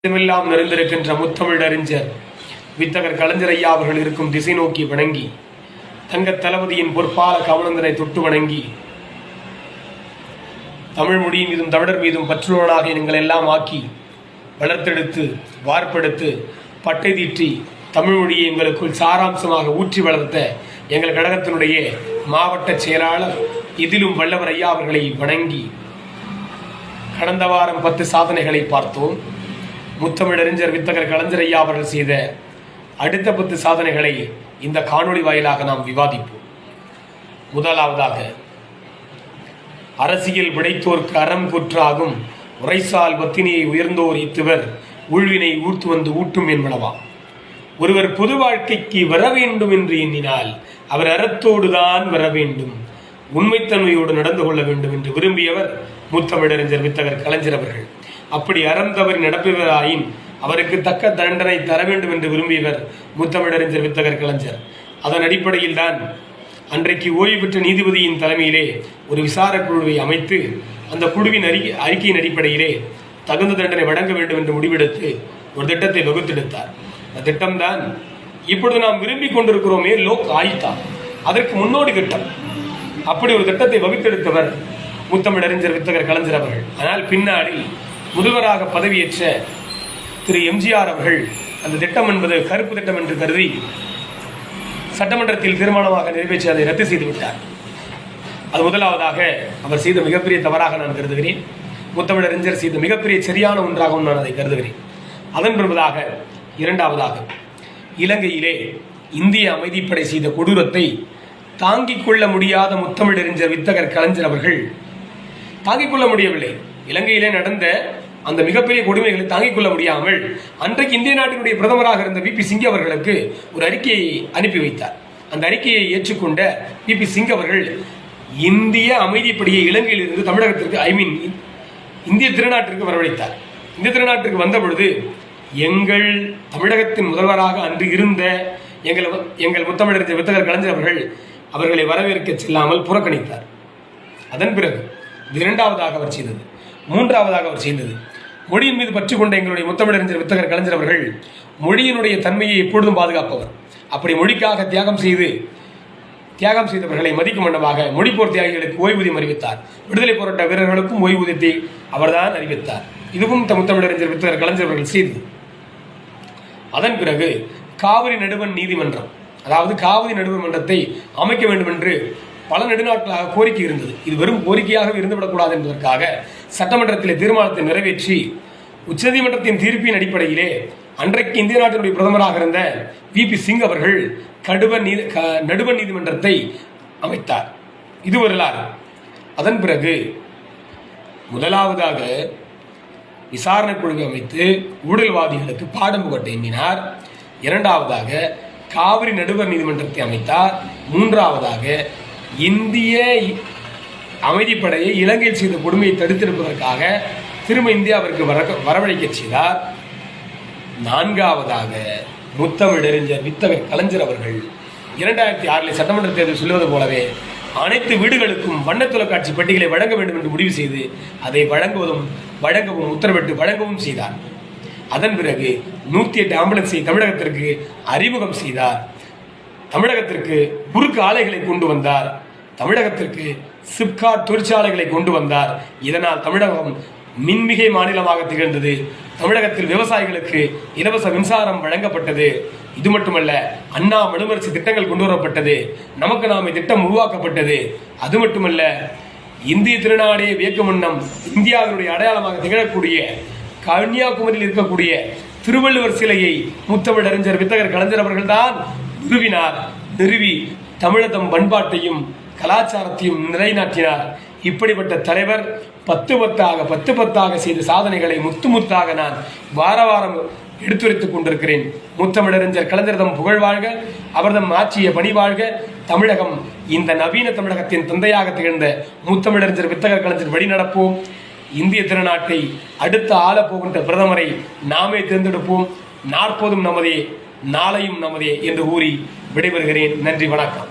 இதுவெல்லாம் நிறைந்திருக்கின்ற முத்தமிழ் அறிஞர் வித்தகர் கலைஞர் ஐயா அவர்கள் இருக்கும் திசை நோக்கி வணங்கி, தங்க தளபதியின் பொற்பால கவனந்தனை தொட்டு வணங்கி, தமிழ் மொழி மீதும் தமிழர் மீதும் பற்றுள்ளவனாக எங்கள் எல்லாம் ஆக்கி வளர்த்தெடுத்து வார்ப்பெடுத்து பட்டை தீற்றி தமிழ் மொழியை எங்களுக்குள் சாராம்சமாக ஊற்றி வளர்த்த எங்கள் கழகத்தினுடைய மாவட்ட செயலாளர் இதிலும் வல்லவர் ஐயா அவர்களை வணங்கி, கடந்த வாரம் 10 சாதனைகளை பார்த்தோம். முத்தமிழறிஞர் வித்தகர் கலைஞர் ஐயா அவர்கள் செய்த அடுத்த 10 சாதனைகளை இந்த காணொளி வாயிலாக நாம் விவாதிப்போம். முதலாவதாக, அரசியல் விடைத்தோர்க்கு அறம் குற்றாகும் உரைசால் பத்தினியை உயர்ந்தோர் இத்துவர் உள்வினை ஊர்த்து வந்து ஊட்டும் என்பனவா. ஒருவர் பொது வாழ்க்கைக்கு வர வேண்டும் என்று எண்ணினால் அவர் அறத்தோடுதான் வர வேண்டும், உண்மைத்தன்மையோடு நடந்து கொள்ள வேண்டும் என்று விரும்பியவர் முத்தமிழறிஞர் வித்தகர் கலைஞர் அவர்கள். அப்படி அறம் தவறி நடப்பவராயின் அவருக்கு தக்க தண்டனை தர வேண்டும் என்று விரும்பியவர் முத்தமிழறிஞர் வித்தகர் கலைஞர். அதன் அடிப்படையில் தான் அன்றைக்கு ஓய்வு பெற்ற நீதிபதியின் தலைமையிலே ஒரு விசாரணை குழுவை அமைத்து அந்த குழுவின் அறிக்கையின் அடிப்படையிலே தகுந்த தண்டனை வழங்க வேண்டும் என்று முடிவெடுத்து ஒரு திட்டத்தை வகுத்தெடுத்தார். அந்த திட்டம்தான் இப்பொழுது நாம் விரும்பிக் கொண்டிருக்கிறோமே லோக் ஆயுக்தா, அதற்கு முன்னோடி திட்டம். அப்படி ஒரு திட்டத்தை வகுத்தெடுத்தவர் முத்தமிழறிஞர் வித்தகர் கலைஞர் அவர்கள். ஆனால் பின்னாடி முதல்வராக பதவியேற்ற திரு எம்ஜிஆர் அவர்கள் அந்த திட்டம் என்பது கருப்பு திட்டம் என்று கருதி சட்டமன்றத்தில் தீர்மானமாக நிறைவேற்றி அதை ரத்து செய்து விட்டார். அது முதலாவதாக அவர் செய்த மிகப்பெரிய தவறாக நான் கருதுகிறேன். முத்தமிழறிஞர் செய்த மிகப்பெரிய சரியான ஒன்றாகவும் நான் அதை கருதுகிறேன். அதன் பின்பதாக, இரண்டாவதாக, இலங்கையிலே இந்திய அமைதிப்படை செய்த கொடூரத்தை தாங்கிக் கொள்ள முடியாத முத்தமிழறிஞர் வித்தகர் கலைஞர் அவர்கள் தாங்கிக் கொள்ள முடியவில்லை. இலங்கையிலே நடந்த அந்த மிகப்பெரிய கொடுமைகளை தாங்கிக் கொள்ள முடியாமல் அன்றைக்கு இந்திய நாட்டினுடைய பிரதமராக இருந்த விபி சிங் அவர்களுக்கு ஒரு அறிக்கையை அனுப்பி வைத்தார். அந்த அறிக்கையை ஏற்றுக்கொண்ட விபி சிங் அவர்கள் இந்திய அமைதிப்படையை இலங்கையில் இருந்து தமிழகத்திற்கு இந்திய திருநாட்டிற்கு வரவழைத்தார். இந்த திருநாட்டிற்கு வந்த பொழுது எங்கள் தமிழகத்தின் முதல்வராக அன்று இருந்த எங்கள் முத்தமிழறிஞர் வித்தகர் கலைஞர் அவர்கள் அவர்களை வரவேற்க செல்லாமல் புறக்கணித்தார். அதன் பிறகு இரண்டாவதாக அவர் செய்தது. மூன்றாவதாக அவர் செய்தது, மொழியின் மீது பற்றி கொண்ட எங்களுடைய முத்தமிழறிஞர் வித்தகர் கலைஞர் அவர்கள் மொழியினுடைய தன்மையை எப்பொழுதும் பாதுகாப்பவர். அப்படி மொழிக்காக தியாகம் செய்தவர்களை மதிக்கும் வண்ணமாக மொழிப்போர் தியாகிகளுக்கு ஓய்வூதியம் அறிவித்தார். விடுதலை போராட்ட வீரர்களுக்கும் ஓய்வூதியத்தை அவர்தான் அறிவித்தார். இதுவும் முத்தமிழறிஞர் வித்தகர் கலைஞர் அவர்கள் செய்தது. அதன் பிறகு காவிரி நடுவண் நீதிமன்றம், அதாவது காவிரி நடுவர் மன்றத்தை அமைக்க வேண்டும் என்று பல நெடுநாட்களாக கோரிக்கை இருந்தது. இது வெறும் கோரிக்கையாக இருந்துவிடக்கூடாது என்பதற்காக சட்டமன்றத்தில் தீர்மானத்தை நிறைவேற்றி உச்சநீதிமன்றத்தின் தீர்ப்பின் அடிப்படையிலே அன்றைக்கு இந்திய நாட்டினுடைய பிரதமராக இருந்த விபி சிங் அவர்கள் நடுவண் நீதிமன்றத்தை அமைத்தார். இது வரலாறு. அதன் பிறகு முதலாவதாக விசாரணை குழுவை அமைத்து ஊழல்வாதிகளுக்கு பாடம் புகட்ட எண்ணினார். இரண்டாவதாக காவிரி நடுவர் நீதிமன்றத்தை அமைத்தார். மூன்றாவதாக இந்திய அமைதிப்படையை இலங்கையில் செய்த கொடுமையை தடுத்திருப்பதற்காக திரும்ப இந்தியாவிற்கு வரவழைக்க செய்தார். நான்காவதாக முத்தமிழறிஞர் வித்தகர் கலைஞர் அவர்கள் 2006 சட்டமன்ற தேர்தல் சொல்லுவது போலவே அனைத்து வீடுகளுக்கும் வண்ண தொலைக்காட்சி பெட்டிகளை வழங்க வேண்டும் என்று முடிவு செய்து அதை வழங்கவும் உத்தரவிட்டு வழங்கவும் செய்தார். அதன் பிறகு 108 ஆம்புலன்ஸை தமிழகத்திற்கு அறிமுகம் செய்தார். தமிழகத்திற்கு குறுக்கு ஆலைகளை கொண்டு வந்தார். தமிழகத்திற்கு சிப்காட் தொழிற்சாலைகளை கொண்டு வந்தார். இதனால் தமிழகம் மின்மிகை மாநிலமாக திகழ்ந்தது. தமிழகத்தில் விவசாயிகளுக்கு இலவச மின்சாரம் வழங்கப்பட்டது. இது மட்டுமல்ல, அண்ணா மறுமலர்ச்சி திட்டங்கள் கொண்டு வரப்பட்டது. நமக்கு நாமே திட்டம் உருவாக்கப்பட்டது. அது மட்டுமல்ல, இந்திய திருநாடே வியக்கும் வண்ணம் இந்தியாவினுடைய அடையாளமாக திகழக்கூடிய கன்னியாகுமரியில் இருக்கக்கூடிய திருவள்ளுவர் சிலையை முத்தமிழறிஞர் வித்தகர் கலைஞர் அவர்கள்தான் நிறுவி தமிழகம் பண்பாட்டையும் கலாச்சாரத்தையும் நிலைநாட்டினார். இப்படிப்பட்ட தலைவர் 10 செய்த சாதனைகளை முத்தாக நான் வாரம் எடுத்துரைத்துக் கொண்டிருக்கிறேன். முத்தமிழறிஞர் கலைஞர்தம் புகழ் வாழ்க, அவர்தம் ஆட்சிய பணி வாழ்க. தமிழகம் இந்த நவீன தமிழகத்தின் தந்தையாக திகழ்ந்த முத்தமிழறிஞர் வித்தகர் கலைஞர் வழி நடப்போம். இந்திய திருநாட்டை அடுத்து ஆளப்போகின்ற பிரதமரை நாமே தேர்ந்தெடுப்போம். 40 நமதே, நாளையும் நமதே என்று கூறி விடைபெறுகிறேன். நன்றி, வணக்கம்.